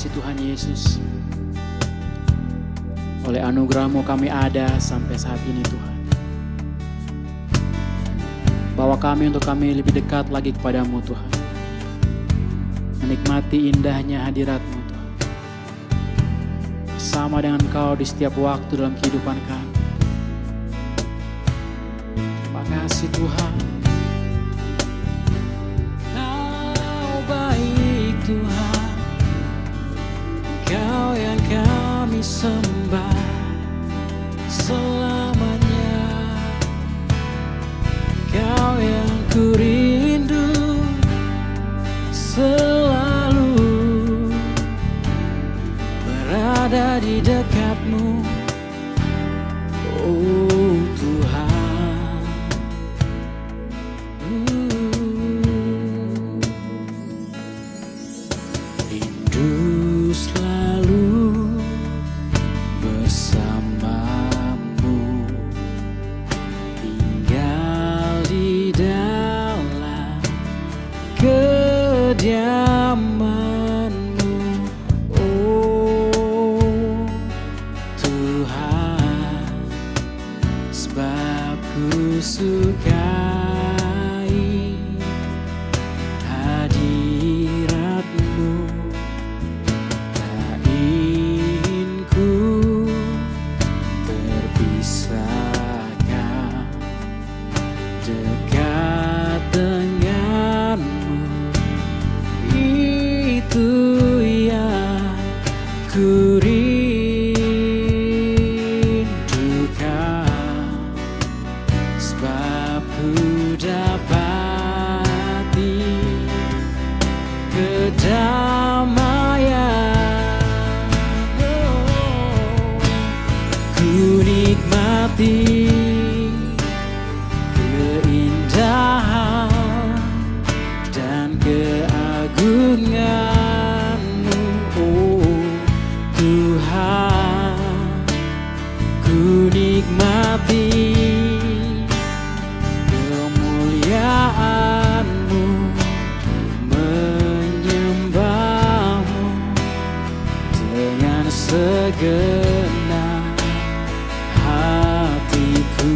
kasih Tuhan Yesus. Oleh anugerah-Mu kami ada sampai saat ini Tuhan. Bawa kami untuk kami lebih dekat lagi kepada-Mu Tuhan. Menikmati indahnya hadirat-Mu Tuhan. Bersama dengan Engkau di setiap waktu dalam kehidupan kami. Terima kasih Tuhan. Kau baik Tuhan. Kau yang kami sembah selamanya. Kau yang ku rindu selalu berada di dekat-Mu, oh Tuhan. Rindu selalu bersama-Mu, tinggal di dalam kediaman-Mu, oh Tuhan. Sebab ku sukai hadirat-Mu, tak ingin ku terpisahkan dekat dengan-Mu. Itu yang ku rindukan, sebab ku dapati kedamaian. Ku nikmati keindahan dan keagungan-Mu, oh Tuhan. Ku nikmati kemuliaan-Mu, menyembah-Mu dengan segenap hatiku.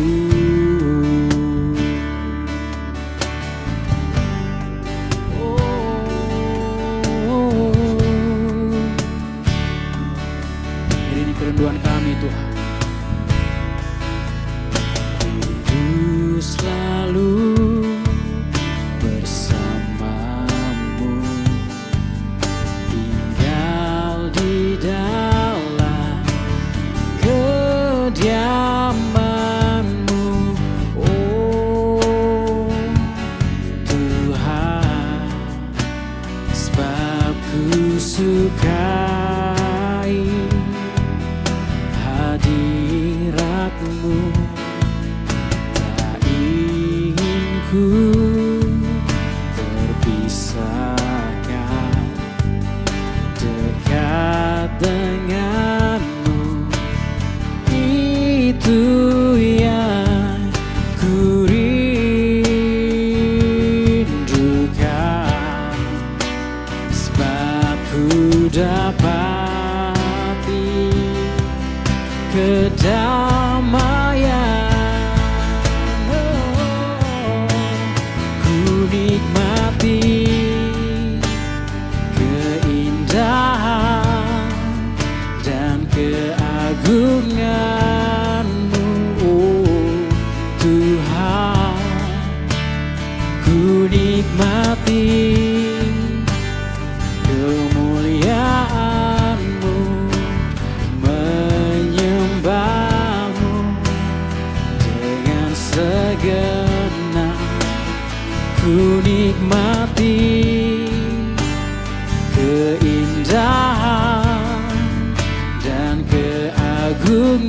Ini kerinduan kami Tuhan. Rindu selalu bersama-Mu, tinggal di dalam kediaman-Mu, oh Tuhan. Sebab ku sukai hadirat-Mu, tak ingin ku terpisahkan dekat dengan-Mu. Itu yang ku rindukan, sebab ku dapati kedamaian. Ku nikmati keindahan dan keagungan-Mu, oh Tuhan. Ku nikmati kemuliaan-Mu, menyembah-Mu dengan segenap. Ku nikmati keindahan dan keagungan-Mu,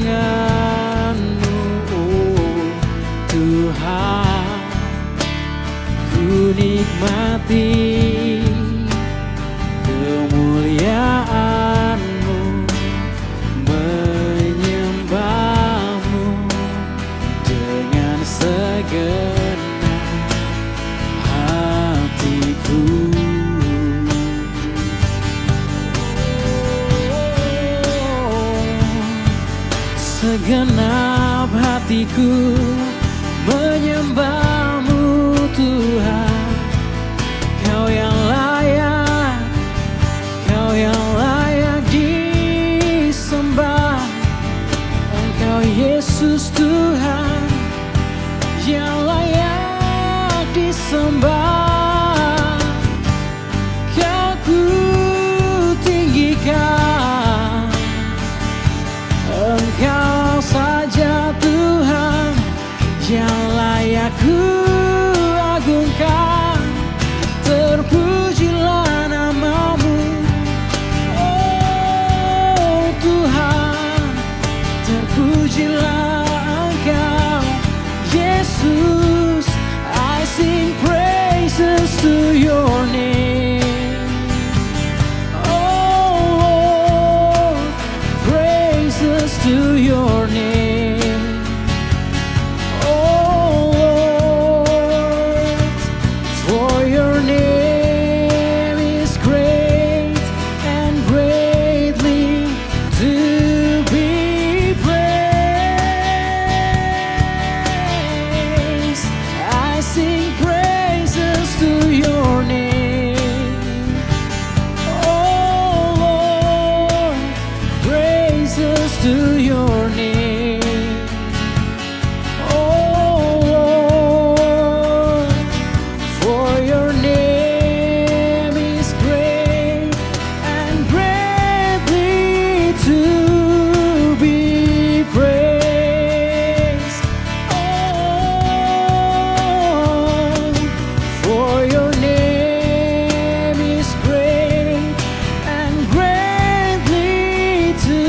oh Tuhan. Ku nikmati kemuliaan-Mu, menyembah-Mu dengan segenap hatiku. Segenap hatiku menyembah-Mu Tuhan. Kau yang layak, Kau yang layak disembah. Engkau Yesus Tuhan yang layak disembah. Kau ku tinggikan, Engkau saja Tuhan yang layak ku agungkan. Terpujilah nama-Mu, oh Tuhan. Terpujilah Engkau Yesus. I sing praises to your name, oh Lord. Praises to your name, oh Lord. For your name is great and greatly to be praised. I sing praises to your name, oh Lord. Praises to your name, oh Lord. For your name is great and greatly to be praised. Oh, for your name is great and greatly to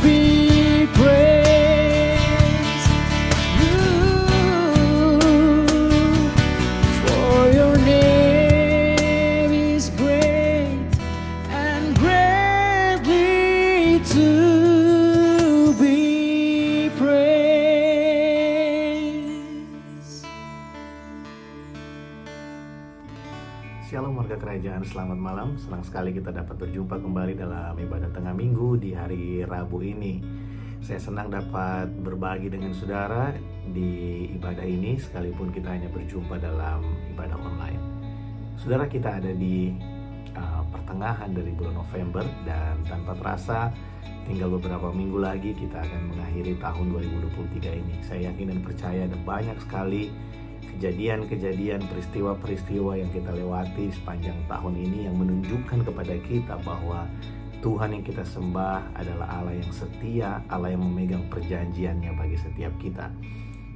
be praised. For your name is great and greatly to be praised. Shalom warga kerajaan, selamat malam. Senang sekali kita dapat berjumpa kembali dalam ibadah tengah minggu di hari Rabu ini. Saya senang dapat berbagi dengan saudara di ibadah ini, sekalipun kita hanya berjumpa dalam ibadah online. Saudara, kita ada di pertengahan dari bulan November, dan tanpa terasa tinggal beberapa minggu lagi kita akan mengakhiri tahun 2023 ini. Saya yakin dan percaya ada banyak sekali kejadian-kejadian, peristiwa-peristiwa yang kita lewati sepanjang tahun ini yang menunjukkan kepada kita bahwa Tuhan yang kita sembah adalah Allah yang setia, Allah yang memegang perjanjiannya bagi setiap kita.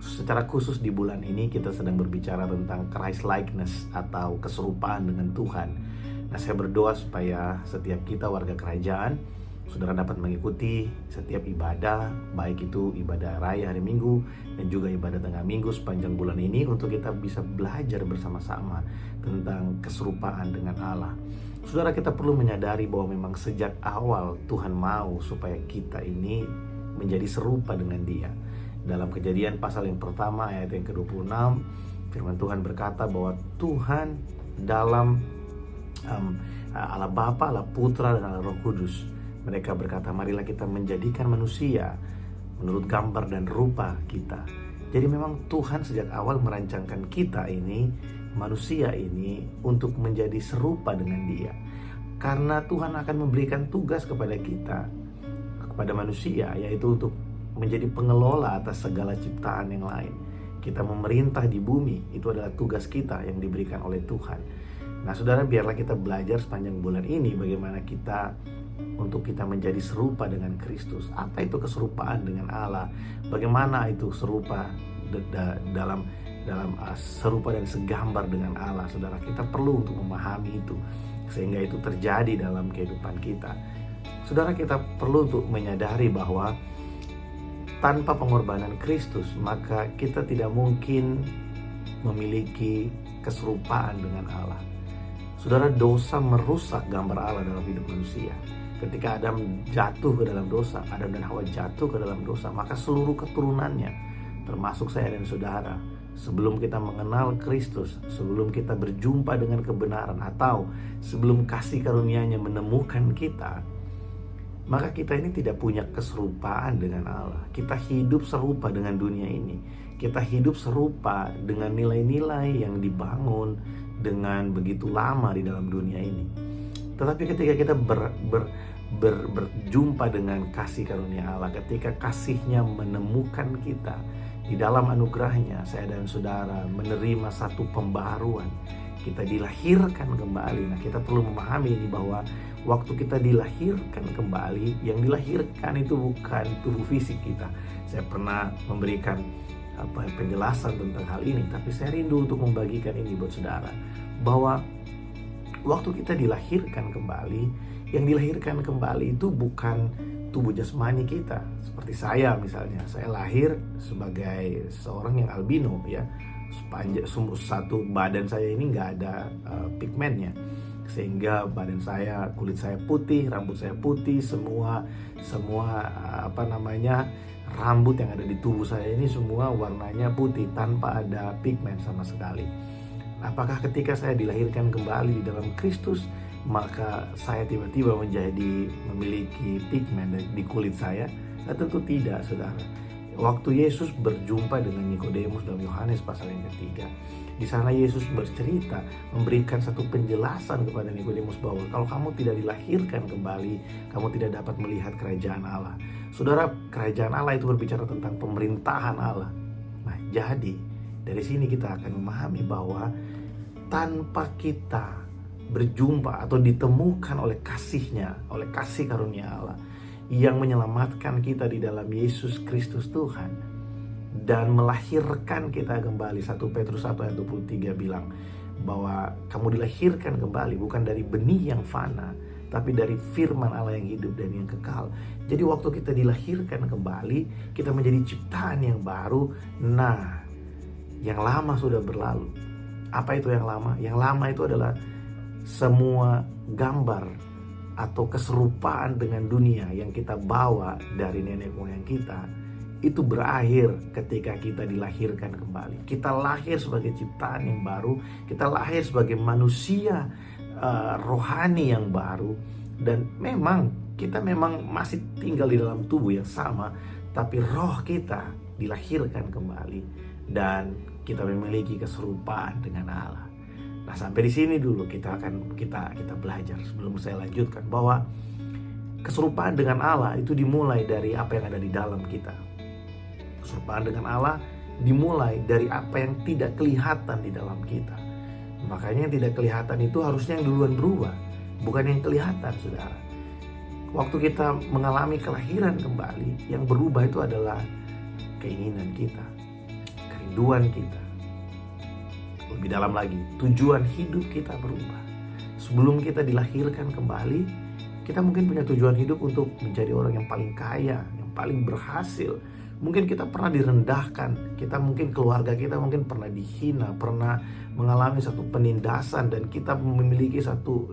Secara khusus di bulan ini kita sedang berbicara tentang Christ likeness atau keserupaan dengan Tuhan. Nah, saya berdoa supaya setiap kita warga kerajaan, saudara dapat mengikuti setiap ibadah, baik itu ibadah raya hari Minggu dan juga ibadah tengah minggu sepanjang bulan ini, untuk kita bisa belajar bersama-sama tentang keserupaan dengan Allah. Saudara, kita perlu menyadari bahwa memang sejak awal Tuhan mau supaya kita ini menjadi serupa dengan Dia. Dalam Kejadian pasal yang pertama ayat yang ke-26, firman Tuhan berkata bahwa Tuhan dalam Allah Bapa, Allah Putra, dan Allah Roh Kudus, mereka berkata, marilah kita menjadikan manusia menurut gambar dan rupa kita. Jadi memang Tuhan sejak awal merancangkan kita ini, manusia ini, untuk menjadi serupa dengan Dia. Karena Tuhan akan memberikan tugas kepada kita, kepada manusia, yaitu untuk menjadi pengelola atas segala ciptaan yang lain. Kita memerintah di bumi, itu adalah tugas kita yang diberikan oleh Tuhan. Nah saudara, biarlah kita belajar sepanjang bulan ini bagaimana kita menjadi serupa dengan Kristus. Apa itu keserupaan dengan Allah? Bagaimana itu serupa dalam serupa dan segambar dengan Allah. Saudara, kita perlu untuk memahami itu sehingga itu terjadi dalam kehidupan kita. Saudara, kita perlu untuk menyadari bahwa tanpa pengorbanan Kristus maka kita tidak mungkin memiliki keserupaan dengan Allah. Saudara, dosa merusak gambar Allah dalam hidup manusia. Ketika Adam jatuh ke dalam dosa, Adam dan Hawa jatuh ke dalam dosa, maka seluruh keturunannya, termasuk saya dan saudara, sebelum kita mengenal Kristus, sebelum kita berjumpa dengan kebenaran, atau sebelum kasih karunia-Nya menemukan kita, maka kita ini tidak punya keserupaan dengan Allah. Kita hidup serupa dengan dunia ini. Kita hidup serupa dengan nilai-nilai yang dibangun dengan begitu lama di dalam dunia ini. Tetapi ketika kita berjumpa dengan kasih karunia Allah, ketika kasih-Nya menemukan kita di dalam anugerah-Nya, saya dan saudara menerima satu pembaharuan. Kita dilahirkan kembali. Nah, kita perlu memahami ini bahwa waktu kita dilahirkan kembali, yang dilahirkan itu bukan tubuh fisik kita. Saya pernah memberikan penjelasan tentang hal ini, tapi saya rindu untuk membagikan ini buat saudara, bahwa waktu kita dilahirkan kembali, yang dilahirkan kembali itu bukan tubuh jasmani kita. Seperti saya misalnya, saya lahir sebagai seorang yang albino ya. Sepanjang satu badan saya ini nggak ada pigmennya, sehingga badan saya, kulit saya putih, rambut saya putih, semua rambut yang ada di tubuh saya ini semua warnanya putih tanpa ada pigmen sama sekali. Apakah ketika saya dilahirkan kembali di dalam Kristus, maka saya tiba-tiba memiliki pigmen di kulit saya? Nah, tentu tidak, saudara. Waktu Yesus berjumpa dengan Nikodemus dalam Yohanes pasal yang ketiga, di sana Yesus bercerita, memberikan satu penjelasan kepada Nikodemus bahwa kalau kamu tidak dilahirkan kembali, kamu tidak dapat melihat kerajaan Allah. Saudara, kerajaan Allah itu berbicara tentang pemerintahan Allah. Nah, jadi dari sini kita akan memahami bahwa tanpa kita berjumpa atau ditemukan oleh kasih-Nya, oleh kasih karunia Allah yang menyelamatkan kita di dalam Yesus Kristus Tuhan dan melahirkan kita kembali. 1 Petrus 1 ayat 23 bilang bahwa kamu dilahirkan kembali bukan dari benih yang fana, tapi dari firman Allah yang hidup dan yang kekal. Jadi waktu kita dilahirkan kembali, kita menjadi ciptaan yang baru. Nah, yang lama sudah berlalu. Apa itu yang lama? Yang lama itu adalah semua gambar atau keserupaan dengan dunia yang kita bawa dari nenek moyang kita, itu berakhir ketika kita dilahirkan kembali. Kita lahir sebagai ciptaan yang baru, kita lahir sebagai manusia rohani yang baru. Dan kita memang masih tinggal di dalam tubuh yang sama, tapi roh kita dilahirkan kembali dan kita memiliki keserupaan dengan Allah. Nah, sampai di sini dulu kita belajar sebelum saya lanjutkan bahwa keserupaan dengan Allah itu dimulai dari apa yang ada di dalam kita. Keserupaan dengan Allah dimulai dari apa yang tidak kelihatan di dalam kita. Makanya yang tidak kelihatan itu harusnya yang duluan berubah, bukan yang kelihatan, saudara. Waktu kita mengalami kelahiran kembali, yang berubah itu adalah keinginan kita, kerinduan kita. Lebih dalam lagi, tujuan hidup kita berubah. Sebelum kita dilahirkan kembali, kita mungkin punya tujuan hidup untuk menjadi orang yang paling kaya, yang paling berhasil. Mungkin kita pernah direndahkan, keluarga kita mungkin pernah dihina, pernah mengalami satu penindasan, dan kita memiliki satu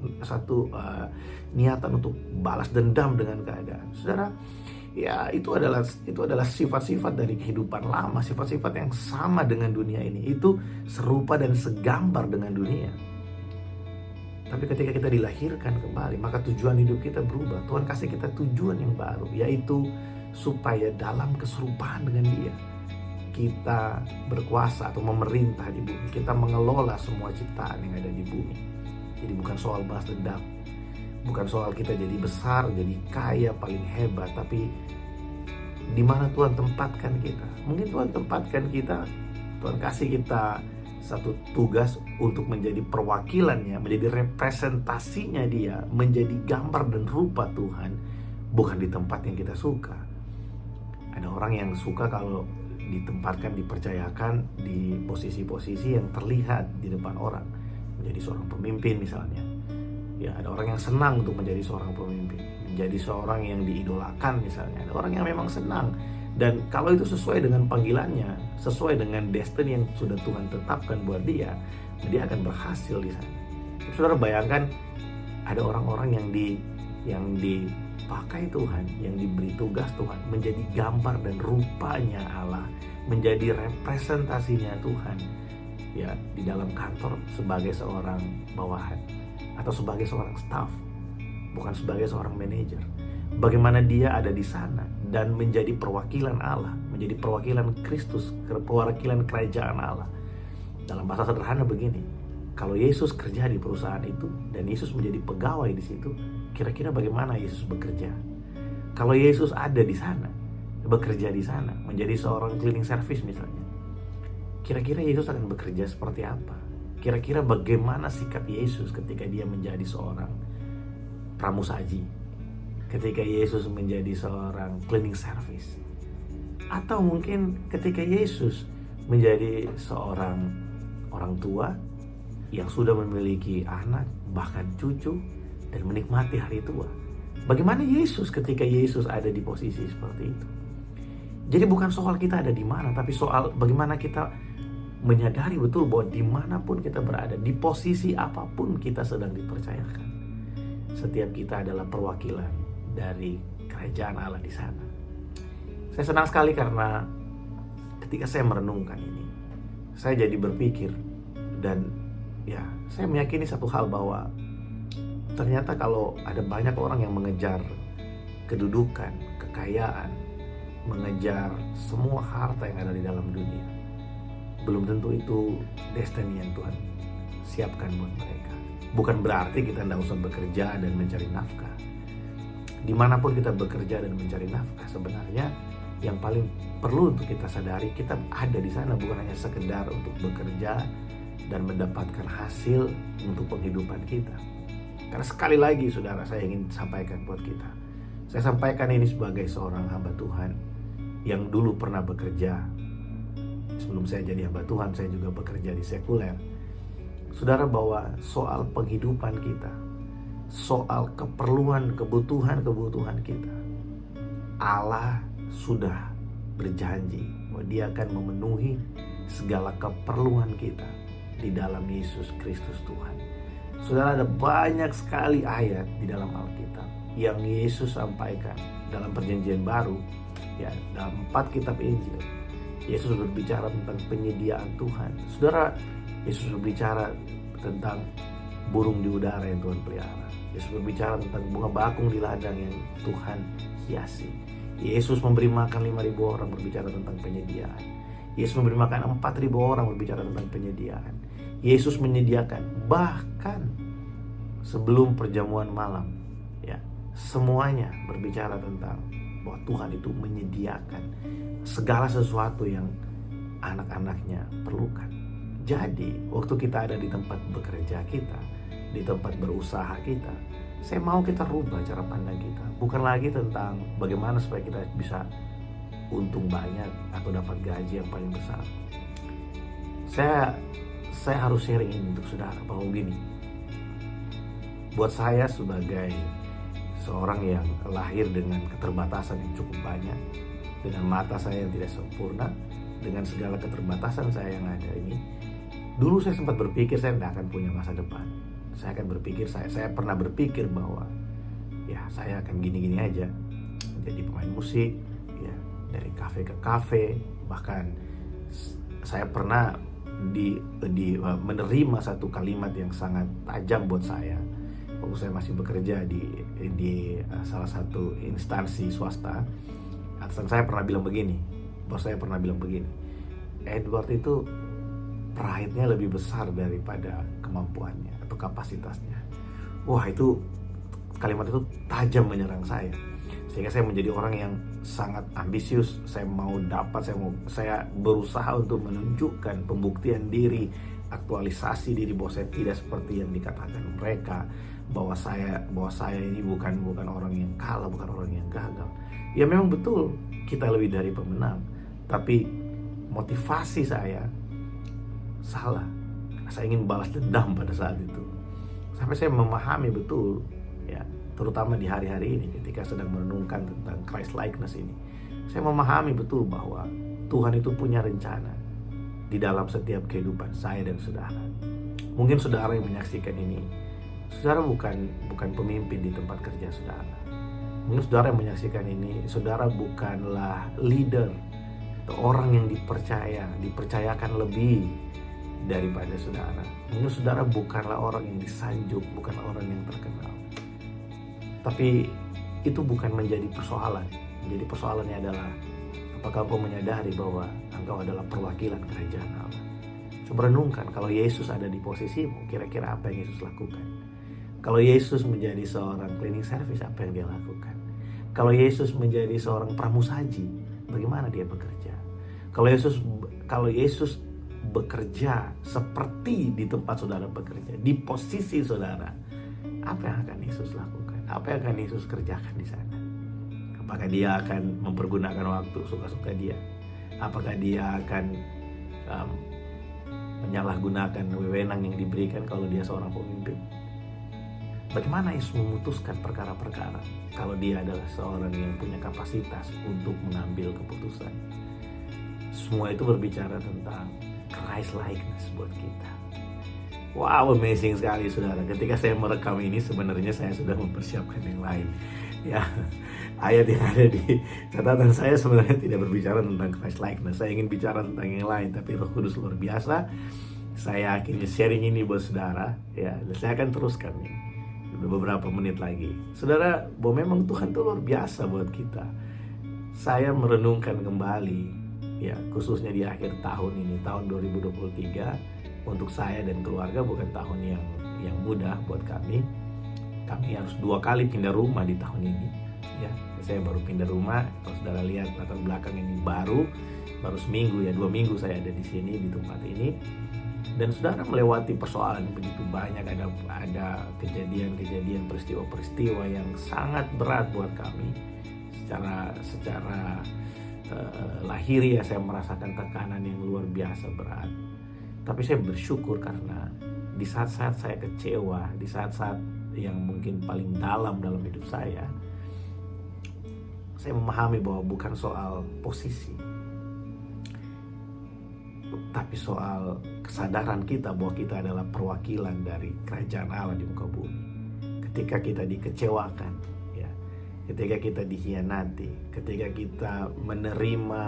niatan untuk balas dendam dengan keadaan. Saudara, ya itu adalah sifat-sifat dari kehidupan lama, sifat-sifat yang sama dengan dunia ini. Itu serupa dan segambar dengan dunia. Tapi ketika kita dilahirkan kembali, maka tujuan hidup kita berubah. Tuhan kasih kita tujuan yang baru, yaitu supaya dalam keserupaan dengan Dia, kita berkuasa atau memerintah di bumi. Kita mengelola semua ciptaan yang ada di bumi. Jadi bukan soal balas dendam, bukan soal kita jadi besar, jadi kaya, paling hebat, tapi di mana Tuhan tempatkan kita. Mungkin Tuhan tempatkan kita, Tuhan kasih kita satu tugas untuk menjadi perwakilannya, menjadi representasinya Dia, menjadi gambar dan rupa Tuhan, bukan di tempat yang kita suka. Ada orang yang suka kalau ditempatkan, dipercayakan di posisi-posisi yang terlihat di depan orang, menjadi seorang pemimpin misalnya. Ya, ada orang yang senang untuk menjadi seorang pemimpin, menjadi seorang yang diidolakan misalnya. Ada orang yang memang senang, dan kalau itu sesuai dengan panggilannya, sesuai dengan destiny yang sudah Tuhan tetapkan buat dia akan berhasil di sana. Saudara bayangkan, ada orang-orang yang dipakai Tuhan, yang diberi tugas Tuhan menjadi gambar dan rupanya Allah, menjadi representasinya Tuhan, ya, di dalam kantor sebagai seorang bawahan atau sebagai seorang staff, bukan sebagai seorang manajer. bagaimana dia ada di sana dan menjadi perwakilan Allah, menjadi perwakilan Kristus, perwakilan kerajaan Allah. Dalam bahasa sederhana begini, kalau Yesus kerja di perusahaan itu dan Yesus menjadi pegawai di situ, kira-kira bagaimana Yesus bekerja? Kalau Yesus ada di sana, bekerja di sana, menjadi seorang cleaning service misalnya, kira-kira Yesus akan bekerja seperti apa? Kira-kira bagaimana sikap Yesus ketika dia menjadi seorang pramusaji, ketika Yesus menjadi seorang cleaning service, atau mungkin ketika Yesus menjadi seorang orang tua yang sudah memiliki anak, bahkan cucu, dan menikmati hari tua. Bagaimana Yesus ketika Yesus ada di posisi seperti itu? Jadi bukan soal kita ada di mana, tapi soal bagaimana kita menyadari betul bahwa dimanapun kita berada, di posisi apapun kita sedang dipercayakan, setiap kita adalah perwakilan dari kerajaan Allah di sana. Saya senang sekali karena ketika saya merenungkan ini, saya jadi berpikir, dan ya saya meyakini satu hal, bahwa ternyata kalau ada banyak orang yang mengejar kedudukan, kekayaan, mengejar semua harta yang ada di dalam dunia, belum tentu itu destiny yang Tuhan siapkan buat mereka. Bukan berarti kita tidak usah bekerja dan mencari nafkah. Dimanapun kita bekerja dan mencari nafkah, sebenarnya yang paling perlu untuk kita sadari, kita ada di sana bukan hanya sekedar untuk bekerja dan mendapatkan hasil untuk penghidupan kita. Karena sekali lagi saudara, saya ingin sampaikan buat kita, saya sampaikan ini sebagai seorang hamba Tuhan yang dulu pernah bekerja. Sebelum saya jadi hamba Tuhan, saya juga bekerja di sekuler. Saudara, bahwa soal penghidupan kita, soal keperluan, kebutuhan kita, Allah sudah berjanji bahwa Dia akan memenuhi segala keperluan kita di dalam Yesus Kristus Tuhan. Saudara, ada banyak sekali ayat di dalam Alkitab yang Yesus sampaikan dalam Perjanjian Baru, ya, dalam 4 kitab Injil. Yesus berbicara tentang penyediaan Tuhan. Saudara, Yesus berbicara tentang burung di udara yang Tuhan pelihara. Yesus berbicara tentang bunga bakung di ladang yang Tuhan hiasi. Yesus memberi makan 5.000 orang, berbicara tentang penyediaan. Yesus memberi makan 4.000 orang, berbicara tentang penyediaan. Yesus menyediakan bahkan sebelum perjamuan malam, ya, semuanya berbicara tentang bahwa Tuhan itu menyediakan segala sesuatu yang anak-anaknya perlukan. Jadi waktu kita ada di tempat bekerja kita, di tempat berusaha kita, saya mau kita rubah cara pandang kita. Bukan lagi tentang bagaimana supaya kita bisa untung banyak atau dapat gaji yang paling besar. Saya harus sharing ini untuk saudara, bahwa begini, buat saya sebagai seorang yang lahir dengan keterbatasan yang cukup banyak, dengan mata saya yang tidak sempurna, dengan segala keterbatasan saya yang ada ini, dulu saya sempat berpikir saya tidak akan punya masa depan. Saya pernah berpikir bahwa ya saya akan gini-gini aja, jadi pemain musik, ya, dari kafe ke kafe. Bahkan saya pernah menerima satu kalimat yang sangat tajam buat saya waktu saya masih bekerja di salah satu instansi swasta. Atasan saya pernah bilang begini, bos saya pernah bilang begini, Edward itu pride-nya lebih besar daripada kemampuannya atau kapasitasnya. Wah, itu kalimat itu tajam menyerang saya, sehingga saya menjadi orang yang sangat ambisius. Saya mau dapat, saya berusaha untuk menunjukkan pembuktian diri, aktualisasi diri bahwa saya tidak seperti yang dikatakan mereka, bahwa saya ini bukan orang yang kalah, bukan orang yang gagal. Ya memang betul kita lebih dari pemenang, tapi motivasi saya salah. Saya ingin balas dendam pada saat itu. Sampai saya memahami betul, ya, terutama di hari-hari ini ketika sedang merenungkan tentang Christ likeness ini, saya memahami betul bahwa Tuhan itu punya rencana di dalam setiap kehidupan saya dan saudara. Mungkin saudara yang menyaksikan ini, saudara bukan pemimpin di tempat kerja saudara. Mungkin saudara yang menyaksikan ini, saudara bukanlah leader atau orang yang dipercayakan lebih daripada saudara. Mungkin saudara bukanlah orang yang disanjung, bukan orang yang terkenal. Tapi itu bukan menjadi persoalan. Jadi persoalannya adalah apakah engkau menyadari bahwa engkau adalah perwakilan kerajaan Allah. Coba renungkan, kalau Yesus ada di posisimu, kira-kira apa yang Yesus lakukan? Kalau Yesus menjadi seorang cleaning service, apa yang dia lakukan? Kalau Yesus menjadi seorang pramusaji, bagaimana dia bekerja? Kalau Yesus bekerja seperti di tempat saudara bekerja, di posisi saudara, apa yang akan Yesus lakukan? Apa yang akan Yesus kerjakan di sana? Apakah dia akan mempergunakan waktu suka-suka dia? Apakah dia akan menyalahgunakan wewenang yang diberikan kalau dia seorang pemimpin? Bagaimana Yesus memutuskan perkara-perkara kalau dia adalah seorang yang punya kapasitas untuk mengambil keputusan? Semua itu berbicara tentang Christ likeness buat kita. Wow, amazing sekali saudara. Ketika saya merekam ini sebenarnya saya sudah mempersiapkan yang lain. Ya, ayat yang ada di catatan saya sebenarnya tidak berbicara tentang Christ likeness. Saya ingin bicara tentang yang lain, tapi Roh Kudus luar biasa. Saya akhirnya sharing ini buat saudara, ya. Dan saya akan teruskan ini beberapa menit lagi. Saudara, bahwa memang Tuhan itu luar biasa buat kita. Saya merenungkan kembali, ya, khususnya di akhir tahun ini, tahun 2023, untuk saya dan keluarga bukan tahun yang mudah buat kami. Kami harus 2 kali pindah rumah di tahun ini, ya. Saya baru pindah rumah. Kalau saudara lihat latar belakang ini baru seminggu, ya, 2 minggu saya ada di sini di tempat ini. Dan saudara melewati persoalan begitu banyak, ada kejadian-kejadian, peristiwa-peristiwa yang sangat berat buat kami. Secara lahiriah saya merasakan tekanan yang luar biasa berat. Tapi saya bersyukur karena di saat-saat saya kecewa, di saat-saat yang mungkin paling dalam hidup saya memahami bahwa bukan soal posisi, tapi soal kesadaran kita bahwa kita adalah perwakilan dari kerajaan Allah di muka bumi. Ketika kita dikecewakan, ya, ketika kita dikhianati, ketika kita menerima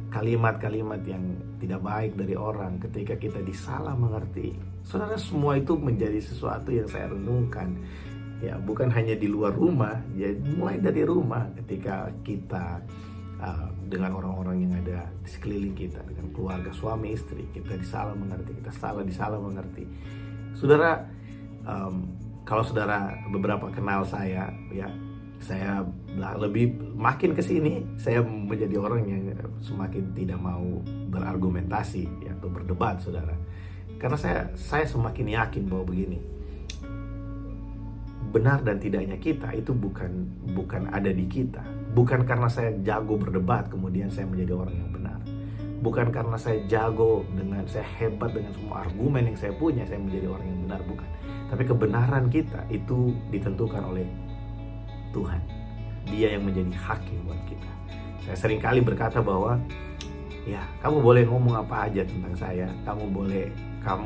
kalimat-kalimat yang tidak baik dari orang, ketika kita disalah mengerti, saudara, semua itu menjadi sesuatu yang saya renungkan, ya, bukan hanya di luar rumah, ya, mulai dari rumah, ketika kita dengan orang-orang yang ada di sekeliling kita, dengan keluarga, suami istri, kita disalah mengerti, kita disalah mengerti. Saudara, kalau saudara beberapa kenal saya, ya, saya makin kesini saya menjadi orang yang semakin tidak mau berargumentasi, ya, atau berdebat, saudara, karena saya semakin yakin bahwa begini, benar dan tidaknya kita itu bukan ada di kita. Bukan karena saya jago berdebat kemudian saya menjadi orang yang benar. Bukan karena saya saya hebat dengan semua argumen yang saya punya, saya menjadi orang yang benar, bukan. Tapi kebenaran kita itu ditentukan oleh Tuhan. Dia yang menjadi hakim buat kita. Saya seringkali berkata bahwa, ya, kamu boleh ngomong apa aja tentang saya, kamu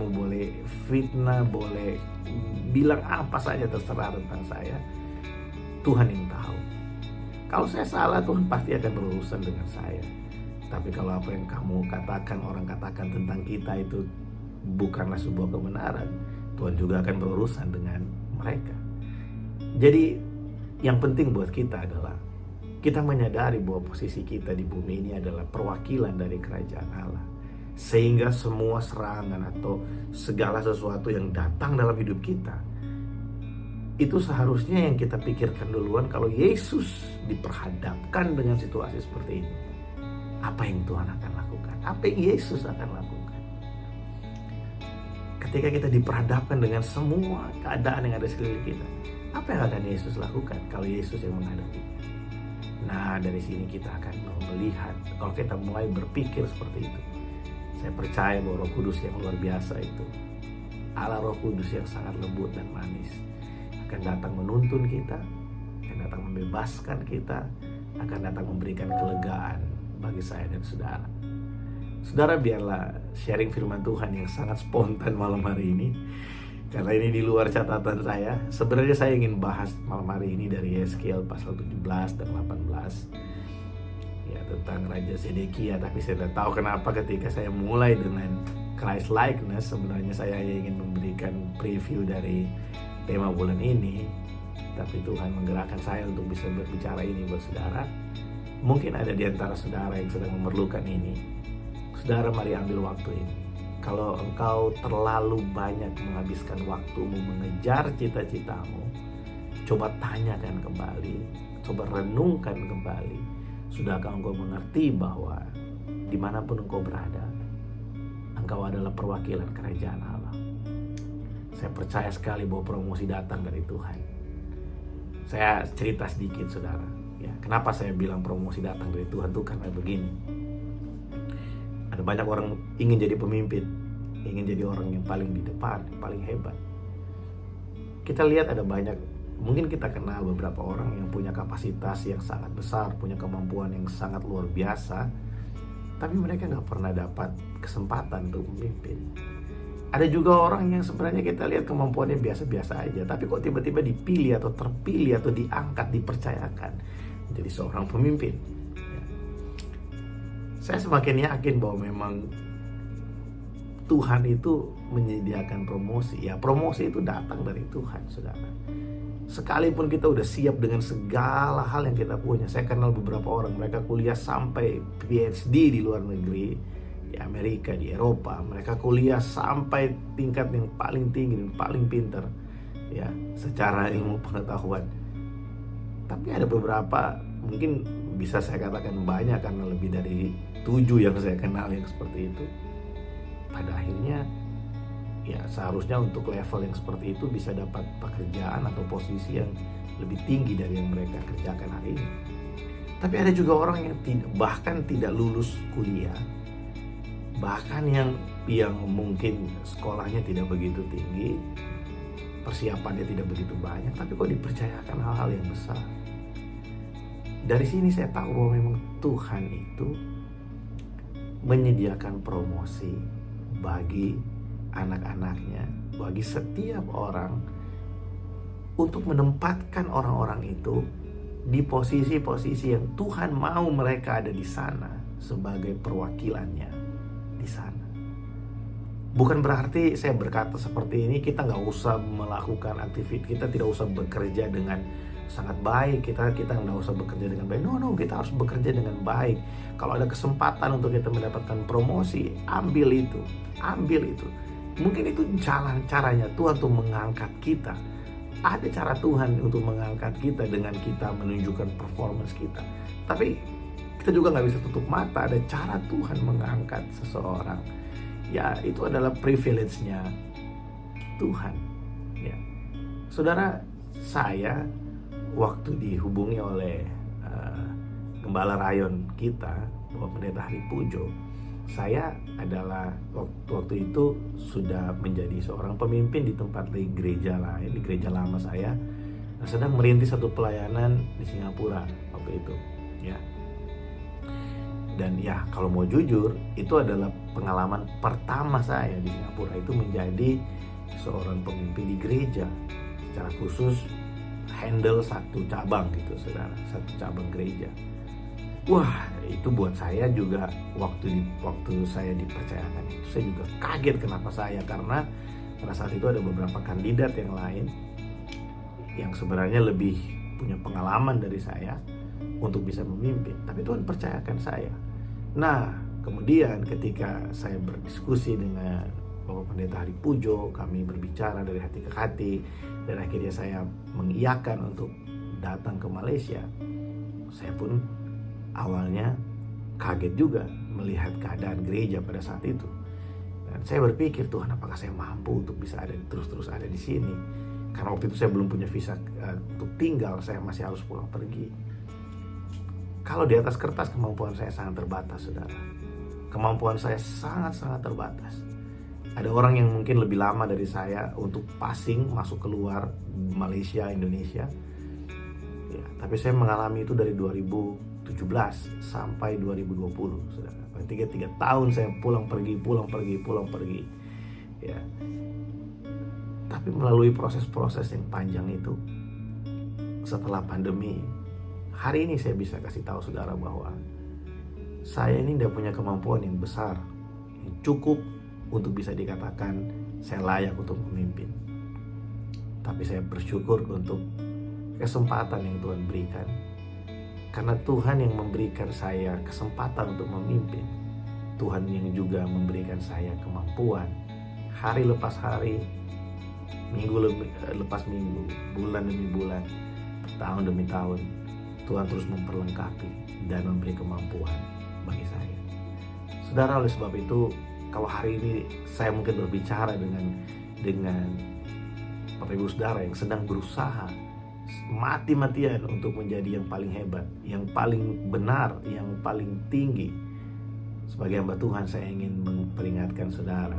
boleh fitnah, boleh bilang apa saja terserah tentang saya. Tuhan yang tahu. Kalau saya salah, Tuhan pasti akan berurusan dengan saya. Tapi kalau apa yang kamu katakan, orang katakan tentang kita itu bukanlah sebuah kebenaran, Tuhan juga akan berurusan dengan mereka. Jadi yang penting buat kita adalah kita menyadari bahwa posisi kita di bumi ini adalah perwakilan dari kerajaan Allah. Sehingga semua serangan atau segala sesuatu yang datang dalam hidup kita, itu seharusnya yang kita pikirkan duluan. Kalau Yesus diperhadapkan dengan situasi seperti ini, apa yang Tuhan akan lakukan? Apa yang Yesus akan lakukan? Ketika kita diperhadapkan dengan semua keadaan yang ada di sekeliling kita, apa yang akan Yesus lakukan kalau Yesus yang menghadapi? Nah, dari sini kita akan melihat, kalau kita mulai berpikir seperti itu, saya percaya bahwa Roh Kudus yang luar biasa itu, Allah Roh Kudus yang sangat lembut dan manis, akan datang menuntun kita, akan datang membebaskan kita, akan datang memberikan kelegaan bagi saya dan saudara. Saudara, biarlah sharing firman Tuhan yang sangat spontan malam hari ini, karena ini di luar catatan saya. Sebenarnya saya ingin bahas malam hari ini dari Yeskiel pasal 17 dan 18, ya, tentang Raja Zedekia. Tapi saya tidak tahu kenapa ketika saya mulai dengan Christ likeness, sebenarnya saya hanya ingin memberikan preview dari tema bulan ini. tapi Tuhan menggerakkan saya untuk bisa berbicara ini buat saudara. Mungkin ada di antara saudara yang sedang memerlukan ini. Saudara, mari ambil waktu ini. Kalau engkau terlalu banyak menghabiskan waktumu mengejar cita-citamu, coba tanyakan kembali, coba renungkan kembali. Sudahkah engkau mengerti bahwa dimanapun engkau berada, engkau adalah perwakilan kerajaan Allah? Saya percaya sekali bahwa promosi datang dari Tuhan. Saya cerita sedikit, saudara. Ya, kenapa saya bilang promosi datang dari Tuhan tuh karena begini. Ada banyak orang ingin jadi pemimpin, ingin jadi orang yang paling di depan, yang paling hebat. Kita lihat ada banyak, mungkin kita kenal beberapa orang yang punya kapasitas yang sangat besar, punya kemampuan yang sangat luar biasa, tapi mereka nggak pernah dapat kesempatan untuk memimpin. Ada juga orang yang sebenarnya kita lihat kemampuannya biasa-biasa aja, tapi kok tiba-tiba dipilih atau terpilih atau diangkat, dipercayakan menjadi seorang pemimpin. Saya semakin yakin bahwa memang Tuhan itu menyediakan promosi. Ya, promosi itu datang dari Tuhan, saudara. Sekalipun kita udah siap dengan segala hal yang kita punya. Saya kenal beberapa orang, mereka kuliah sampai PhD di luar negeri, di Amerika, di Eropa. Mereka kuliah sampai tingkat yang paling tinggi dan paling pintar, ya, secara ilmu pengetahuan. Tapi ada beberapa, mungkin bisa saya katakan banyak, karena lebih dari 7 yang saya kenal yang seperti itu. Pada akhirnya, ya seharusnya untuk level yang seperti itu bisa dapat pekerjaan atau posisi yang lebih tinggi dari yang mereka kerjakan hari ini. Tapi ada juga orang yang bahkan tidak lulus kuliah, bahkan yang mungkin sekolahnya tidak begitu tinggi, persiapannya tidak begitu banyak, tapi kok dipercayakan hal-hal yang besar. Dari sini saya tahu bahwa memang Tuhan itu menyediakan promosi bagi anak-anaknya, bagi setiap orang, untuk menempatkan orang-orang itu di posisi-posisi yang Tuhan mau mereka ada di sana sebagai perwakilannya di sana. Bukan berarti saya berkata seperti ini kita nggak usah melakukan aktivitas, kita tidak usah bekerja dengan sangat baik, kita nggak usah bekerja dengan baik. No, kita harus bekerja dengan baik. Kalau ada kesempatan untuk kita mendapatkan promosi, ambil itu. Mungkin itu caranya Tuhan untuk mengangkat kita. Ada cara Tuhan untuk mengangkat kita dengan kita menunjukkan performance kita. Tapi kita juga nggak bisa tutup mata, ada cara Tuhan mengangkat seseorang. Ya, itu adalah privilege-nya Tuhan. Ya, saudara, saya waktu dihubungi oleh Gembala Rayon kita, Bapak Pendeta Hari Pujo, saya adalah waktu itu sudah menjadi seorang pemimpin di tempat di gereja lain, di gereja lama saya, sedang merintis satu pelayanan di Singapura waktu itu, ya. Dan ya, kalau mau jujur, itu adalah pengalaman pertama saya di Singapura, itu menjadi seorang pemimpin di gereja, secara khusus handle satu cabang gitu, saudara, satu cabang gereja. Wah, itu buat saya juga waktu saya dipercayakan itu, saya juga kaget kenapa saya, karena pada saat itu ada beberapa kandidat yang lain yang sebenarnya lebih punya pengalaman dari saya untuk bisa memimpin, tapi Tuhan percayakan saya. Nah, kemudian ketika saya berdiskusi dengan Bapak Pendeta Hari Pujo, kami berbicara dari hati ke hati, dan akhirnya saya mengiyakan untuk datang ke Malaysia. Saya pun awalnya kaget juga melihat keadaan gereja pada saat itu. Dan saya berpikir, Tuhan, apakah saya mampu untuk bisa terus ada di sini? Karena waktu itu saya belum punya visa untuk tinggal, saya masih harus pulang pergi. Kalau di atas kertas kemampuan saya sangat terbatas, saudara. Kemampuan saya sangat-sangat terbatas. Ada orang yang mungkin lebih lama dari saya untuk passing, masuk keluar Malaysia, Indonesia. Ya, tapi saya mengalami itu dari 2017 sampai 2020, saudara. 3 tahun saya pulang pergi. Ya. Tapi melalui proses-proses yang panjang itu, setelah pandemi, hari ini saya bisa kasih tahu saudara bahwa saya ini tidak punya kemampuan yang besar, yang cukup untuk bisa dikatakan saya layak untuk memimpin. Tapi saya bersyukur untuk kesempatan yang Tuhan berikan. Karena Tuhan yang memberikan saya kesempatan untuk memimpin, Tuhan yang juga memberikan saya kemampuan hari lepas hari, minggu lepas minggu, bulan demi bulan, tahun demi tahun. Tuhan terus memperlengkapi dan memberi kemampuan bagi saya. Saudara, oleh sebab itu, kalau hari ini saya mungkin berbicara dengan Bapak Ibu Saudara yang sedang berusaha mati-matian untuk menjadi yang paling hebat, yang paling benar, yang paling tinggi. Sebagai hamba Tuhan, saya ingin mengingatkan saudara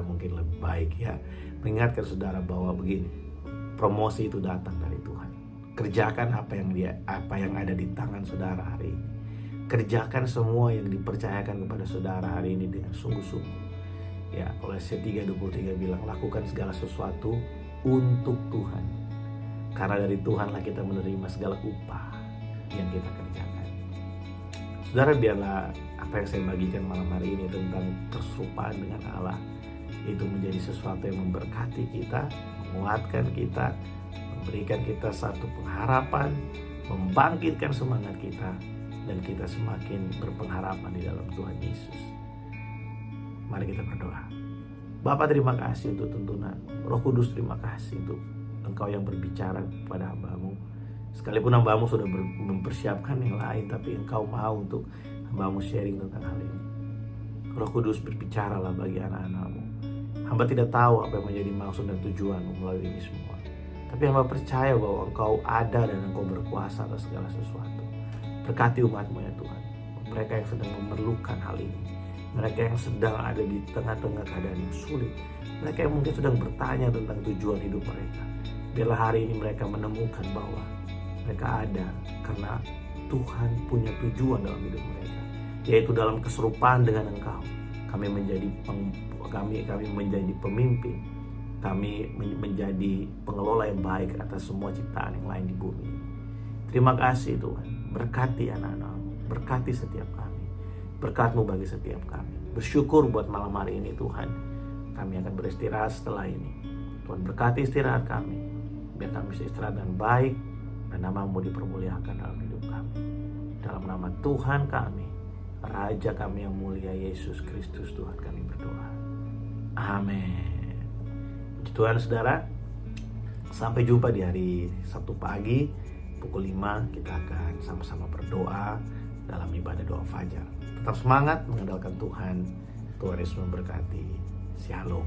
mungkin lebih baik ya, mengingatkan saudara bahwa begini, promosi itu datang dari Tuhan. Kerjakan apa yang ada di tangan saudara hari ini. Kerjakan semua yang dipercayakan kepada saudara hari ini dengan sungguh-sungguh. Ya, Kolose 3:23 bilang, lakukan segala sesuatu untuk Tuhan. Karena dari Tuhanlah kita menerima segala upah yang kita kerjakan. Saudara, biarlah apa yang saya bagikan malam hari ini tentang keserupaan dengan Allah itu menjadi sesuatu yang memberkati kita, menguatkan kita, memberikan kita satu pengharapan, membangkitkan semangat kita, dan kita semakin berpengharapan di dalam Tuhan Yesus. Mari kita berdoa. Bapa, terima kasih untuk tuntunan. Roh Kudus, terima kasih untuk Engkau yang berbicara kepada hamba-Mu. Sekalipun hamba-Mu sudah mempersiapkan yang lain, tapi Engkau mau untuk hamba-Mu sharing tentang hal ini. Roh Kudus, berbicaralah bagi anak-anak-Mu. Hamba tidak tahu apa yang menjadi maksud dan tujuan-Mu melalui ini semua, tapi hamba percaya bahwa Engkau ada dan Engkau berkuasa atas segala sesuatu. Berkati umat-Mu ya Tuhan, mereka yang sedang memerlukan hal ini, mereka yang sedang ada di tengah-tengah keadaan yang sulit, mereka yang mungkin sedang bertanya tentang tujuan hidup mereka. Biarlah hari ini mereka menemukan bahwa mereka ada karena Tuhan punya tujuan dalam hidup mereka, yaitu dalam keserupaan dengan Engkau. Kami menjadi pemimpin, kami menjadi pengelola yang baik atas semua ciptaan yang lain di bumi. Terima kasih Tuhan, berkati anak-anak-Mu, berkati setiap kami, berkat-Mu bagi setiap kami. Bersyukur buat malam hari ini Tuhan, kami akan beristirahat setelah ini. Tuhan berkati istirahat kami, biar kami bisa istirahat dengan baik, dan nama-Mu dipermuliakan dalam hidup kami. Dalam nama Tuhan kami, Raja kami yang mulia Yesus Kristus Tuhan kami berdoa. Amin. Puji Tuhan saudara. Sampai jumpa di hari Sabtu pagi pukul 5. Kita akan sama-sama berdoa dalam ibadah doa fajar. Tetap semangat mengandalkan Tuhan. Tuhan Yesus memberkati. Shalom.